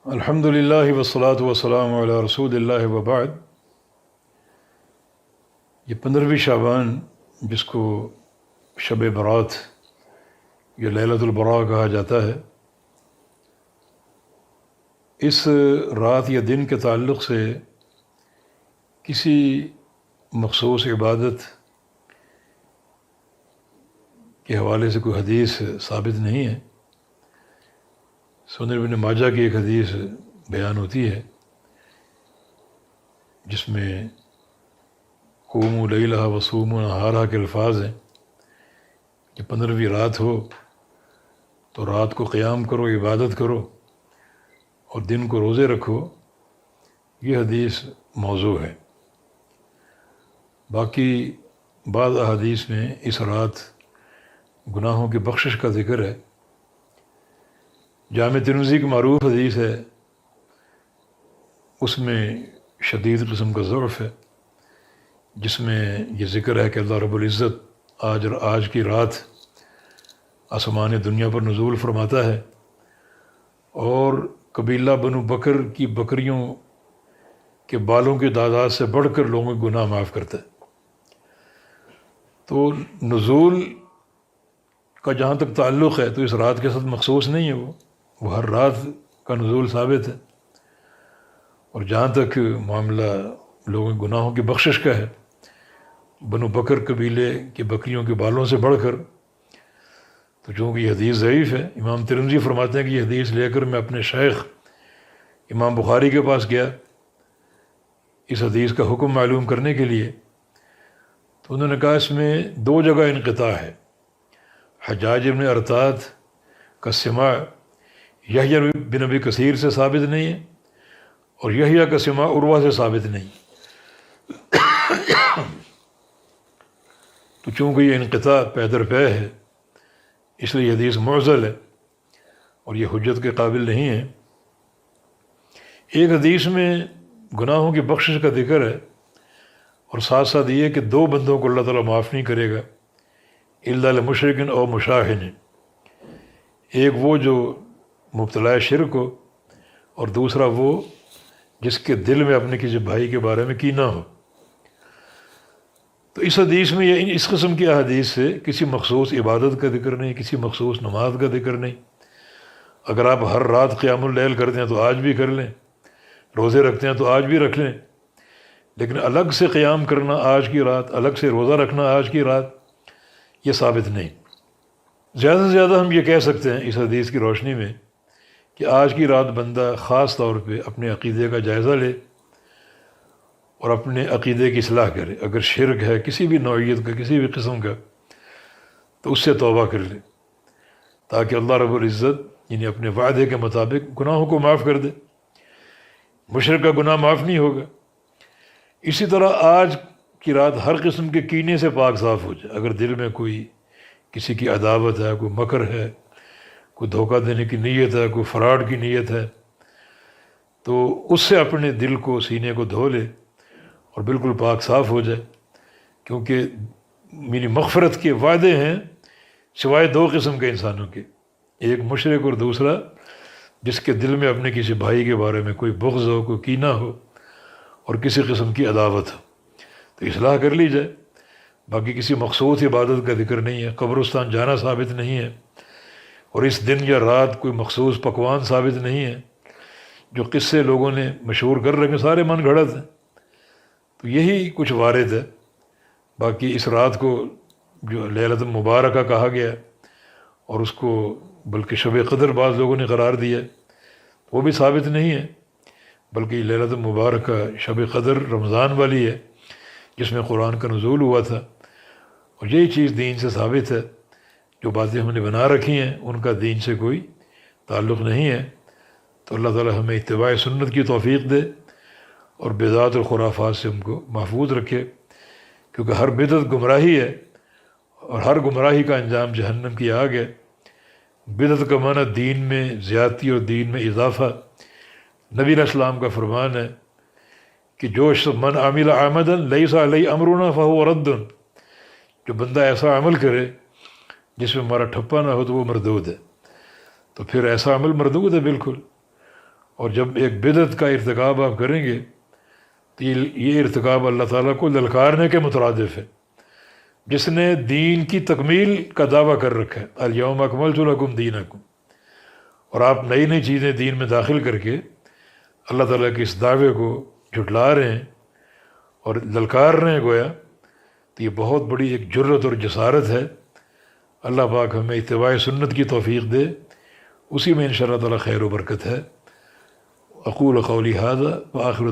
الحمد للہ والصلاة والسلام علی رسول اللہ وبعد۔ یہ 15ویں شعبان جس کو شب برات یا لیلۃ البراء کہا جاتا ہے، اس رات یا دن کے تعلق سے کسی مخصوص عبادت کے حوالے سے کوئی حدیث ثابت نہیں ہے۔ سنن ابن ماجہ کی ایک حدیث بیان ہوتی ہے جس میں قوموا لیلہا وصوموا نہارہا کے الفاظ ہیں کہ 15ویں رات ہو تو رات کو قیام کرو، عبادت کرو، اور دن کو روزے رکھو۔ یہ حدیث موضوع ہے۔ باقی بعض احادیث میں اس رات گناہوں کی بخشش کا ذکر ہے۔ جامع ترمذی کی معروف حدیث ہے، اس میں شدید قسم کا ضعف ہے، جس میں یہ ذکر ہے کہ اللہ رب العزت آج کی رات آسمان دنیا پر نزول فرماتا ہے اور قبیلہ بنو بکر کی بکریوں کے بالوں کی تعداد سے بڑھ کر لوگوں کے گناہ معاف کرتا ہے۔ تو نزول کا جہاں تک تعلق ہے تو اس رات کے ساتھ مخصوص نہیں ہے، وہ ہر رات کا نزول ثابت ہے۔ اور جہاں تک معاملہ لوگوں کے گناہوں کی بخشش کا ہے، بنو بکر قبیلے کے بکریوں کے بالوں سے بڑھ کر، تو چونکہ یہ حدیث ضعیف ہے، امام ترمذی فرماتے ہیں کہ یہ حدیث لے کر میں اپنے شیخ امام بخاری کے پاس گیا اس حدیث کا حکم معلوم کرنے کے لیے، تو انہوں نے کہا اس میں 2 جگہ انقطاع ہے۔ حجاج بن ارطاد کا سماع یحییٰ بن ابی کثیر سے ثابت نہیں ہے، اور یحییٰ کا سماع عروہ سے ثابت نہیں۔ تو چونکہ یہ انقطاع پے در پے ہے، اس لیے یہ حدیث معضل ہے اور یہ حجت کے قابل نہیں ہے۔ ایک حدیث میں گناہوں کی بخشش کا ذکر ہے اور ساتھ ساتھ یہ کہ 2 بندوں کو اللہ تعالیٰ معاف نہیں کرے گا، الا لمشرک او مشاہن۔ ایک وہ جو مبتلا شرک ہو، اور دوسرا وہ جس کے دل میں اپنے کسی بھائی کے بارے میں کینہ ہو۔ تو اس حدیث میں اس قسم کی احادیث سے کسی مخصوص عبادت کا ذکر نہیں، کسی مخصوص نماز کا ذکر نہیں۔ اگر آپ ہر رات قیام اللیل کرتے ہیں تو آج بھی کر لیں، روزے رکھتے ہیں تو آج بھی رکھ لیں، لیکن الگ سے قیام کرنا آج کی رات، الگ سے روزہ رکھنا آج کی رات، یہ ثابت نہیں۔ زیادہ سے زیادہ ہم یہ کہہ سکتے ہیں اس حدیث کی روشنی میں کہ آج کی رات بندہ خاص طور پہ اپنے عقیدے کا جائزہ لے اور اپنے عقیدے کی اصلاح کرے۔ اگر شرک ہے کسی بھی نوعیت کا، کسی بھی قسم کا، تو اس سے توبہ کر لے تاکہ اللہ رب العزت یعنی اپنے وعدے کے مطابق گناہوں کو معاف کر دے۔ مشرک کا گناہ معاف نہیں ہوگا۔ اسی طرح آج کی رات ہر قسم کے کینے سے پاک صاف ہو جائے۔ اگر دل میں کوئی کسی کی عداوت ہے، کوئی مکر ہے، کوئی دھوکہ دینے کی نیت ہے، کوئی فراڈ کی نیت ہے، تو اس سے اپنے دل کو، سینے کو دھو لے اور بالکل پاک صاف ہو جائے، کیونکہ میری مغفرت کے وعدے ہیں سوائے 2 قسم کے انسانوں کے، ایک مشرک اور دوسرا جس کے دل میں اپنے کسی بھائی کے بارے میں کوئی بغض ہو، کوئی کینہ ہو اور کسی قسم کی عداوت ہو، تو اصلاح کر لی جائے۔ باقی کسی مخصوص عبادت کا ذکر نہیں ہے، قبرستان جانا ثابت نہیں ہے، اور اس دن یا رات کوئی مخصوص پکوان ثابت نہیں ہے۔ جو قصے لوگوں نے مشہور کر رکھے سارے من گھڑت ہیں، تو یہی کچھ وارد ہے۔ باقی اس رات کو جو لیلۃ المبارکہ کہا گیا اور اس کو بلکہ شب قدر بعض لوگوں نے قرار دیا، وہ بھی ثابت نہیں ہے، بلکہ لیلۃ المبارکہ شب قدر رمضان والی ہے جس میں قرآن کا نزول ہوا تھا، اور یہی چیز دین سے ثابت ہے۔ جو باتیں ہم نے بنا رکھی ہیں ان کا دین سے کوئی تعلق نہیں ہے۔ تو اللہ تعالی ہمیں اتباع سنت کی توفیق دے اور بدعات اور خرافات سے ہم کو محفوظ رکھے، کیونکہ ہر بدعت گمراہی ہے اور ہر گمراہی کا انجام جہنم کی آگ ہے۔ بدعت کا معنی دین میں زیادتی اور دین میں اضافہ۔ نبی علیہ السلام کا فرمان ہے کہ جو من عمل عملا لیس علیہ امرنا فہو رد، جو بندہ ایسا عمل کرے جس میں ہمارا ٹھپا نہ ہو تو وہ مردود ہے۔ تو پھر ایسا عمل مردود ہے بالکل، اور جب ایک بدعت کا ارتکاب آپ کریں گے تو یہ ارتکاب اللہ تعالیٰ کو للکارنے کے مترادف ہے۔ جس نے دین کی تکمیل کا دعویٰ کر رکھا ہے، الیوم اکملت لکم دینکم، اور آپ نئی نئی چیزیں دین میں داخل کر کے اللہ تعالیٰ کے اس دعوے کو جھٹلا رہے ہیں اور للکار رہے ہیں گویا، تو یہ بہت بڑی ایک جرت اور جسارت ہے۔ اللہ پاک ہمیں اتباع سنت کی توفیق دے، اسی میں انشاءاللہ تعالیٰ خیر و برکت ہے۔ اقول قولی ھذا وآخر